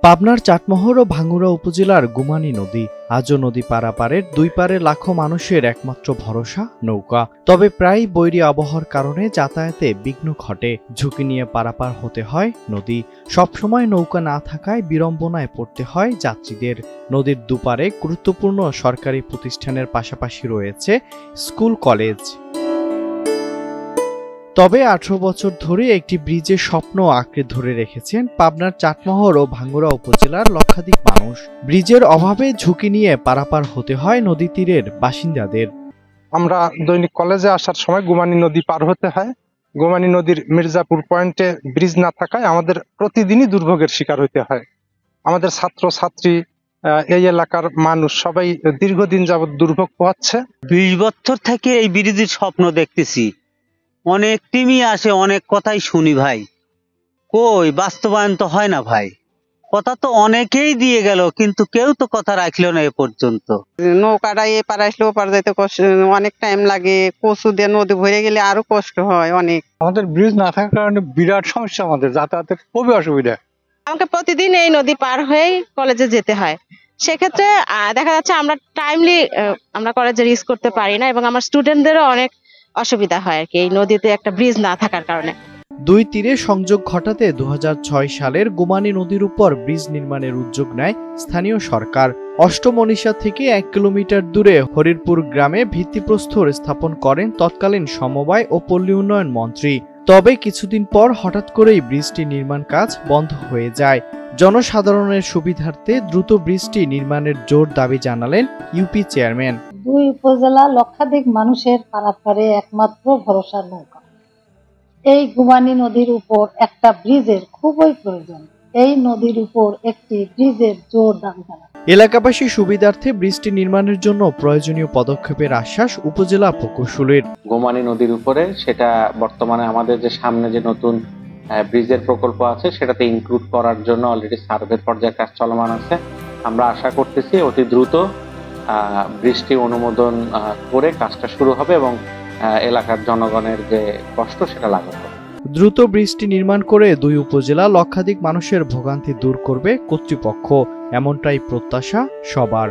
পাবনার চাটমোহর ও ভাঙ্গুড়া উপজেলার গুমানী নদী আজও নদী পারাপারের দুই পারে লাখো মানুষের একমাত্র ভরসা নৌকা। তবে প্রায় বৈরী আবহাওয়ার কারণে যাতায়াতে বিঘ্ন ঘটে, ঝুঁকি নিয়ে পারাপার হতে হয় নদী। সবসময় নৌকা না থাকায় বিড়ম্বনায় পড়তে হয় যাত্রীদের। নদীর দুপারে গুরুত্বপূর্ণ সরকারি প্রতিষ্ঠানের পাশাপাশি রয়েছে স্কুল, কলেজ। তবে 18 বছর ধরে একটি ব্রিজের স্বপ্ন আঁকড়ে ধরে রেখেছেন পাবনার চাটমোহর ও ভাঙ্গুড়া উপজেলার লক্ষাধিক মানুষ। ব্রিজের অভাবে ঝুঁকি নিয়ে পারাপার হতে হয় নদী তীরের বাসিন্দাদের। আমরা দৈনিক কলেজে আসার সময় গুমানী নদী পার হতে হয়। গুমানী নদীর মির্জাপুর পয়েন্টে ব্রিজ না থাকায় আমাদের প্রতিদিনই দুর্ভোগের শিকার হতে হয়। আমাদের ছাত্র ছাত্রী, এই এলাকার মানুষ সবাই দীর্ঘদিন যাবৎ দুর্ভোগ পোহাচ্ছে। 20 বছর থেকে এই ব্রিজের স্বপ্ন দেখতেছি। অনেক টিমই আসে, অনেক কথাই শুনি ভাই, কই বাস্তবায়ন তো হয় না ভাই। কথা তো অনেকেই দিয়ে গেল, কিন্তু কেউ তো কথা রাখলো না এ পর্যন্ত। নৌকাটা এপার আসলে ওপার যাইতে কষ্ট, অনেক টাইম লাগে। কচু দিয়ে নদী ভরে গেলে আরো কষ্ট হয় অনেক। আমাদের ব্রিজ না থাকার কারণে বিরাট সমস্যা, আমাদের যাতায়াতের খুবই অসুবিধা। আমাকে প্রতিদিন এই নদী পার হয়েই কলেজে যেতে হয়। সেক্ষেত্রে দেখা যাচ্ছে আমরা টাইমলি আমরা কলেজে রিচ করতে পারি না, এবং আমার স্টুডেন্টদেরও অনেক অসুবিধা হয় আর কি, এই নদীতে একটা ব্রিজ না থাকার কারণে। দুই তীরে সংযোগ ঘটাতে 2006 সালের গুমানী নদীর উপর ব্রিজ নির্মাণের উদ্যোগ নেয় স্থানীয় সরকার। অষ্টমনীষা থেকে 1 কিলোমিটার দূরে হরিরপুর গ্রামে ভিত্তিপ্রস্তর স্থাপন করেন তৎকালীন সমবায় ও পল্লী উন্নয়ন মন্ত্রী। তবে কিছুদিন পর হঠাৎ করেই ব্রিজটি নির্মাণ কাজ বন্ধ হয়ে যায়। জনসাধারণের সুবিধার্থে দ্রুত ব্রিজটি নির্মাণের জোর দাবি জানালেন ইউপি চেয়ারম্যান। দুই উপজেলা লক্ষাধিক মানুষের পারাপারে একমাত্র ভরসা নৌকা। এই গুমানী নদীর উপর একটা ব্রিজের খুবই প্রয়োজন। এই নদীর উপর একটি ব্রিজের জোর দাবি জানান। এলাকাবাসী সুবিধার্থে ব্রিজটি নির্মাণের জন্য প্রয়োজনীয় পদক্ষেপের আশ্বাস উপজেলা প্রকৌশলীর। গুমানী নদীর উপরে সেটা বর্তমানে আমাদের যে সামনে যে নতুন ব্রিজের প্রকল্প আছে সেটাতে ইনক্লুড করার জন্য অলরেডি সার্ভে পর্যায়ে কাজ চলমান আছে। আমরা আশা করতেছি অতি দ্রুত ব্রিজটি অনুমোদন করে কাজটা শুরু হবে এবং এলাকার জনগণের যে কষ্ট সেটা লাঘব হবে। দ্রুত ব্রিজটি নির্মাণ করে দুই উপজেলা লক্ষাধিক মানুষের ভোগান্তি দূর করবে কর্তৃপক্ষ, এমনটাই প্রত্যাশা সবার।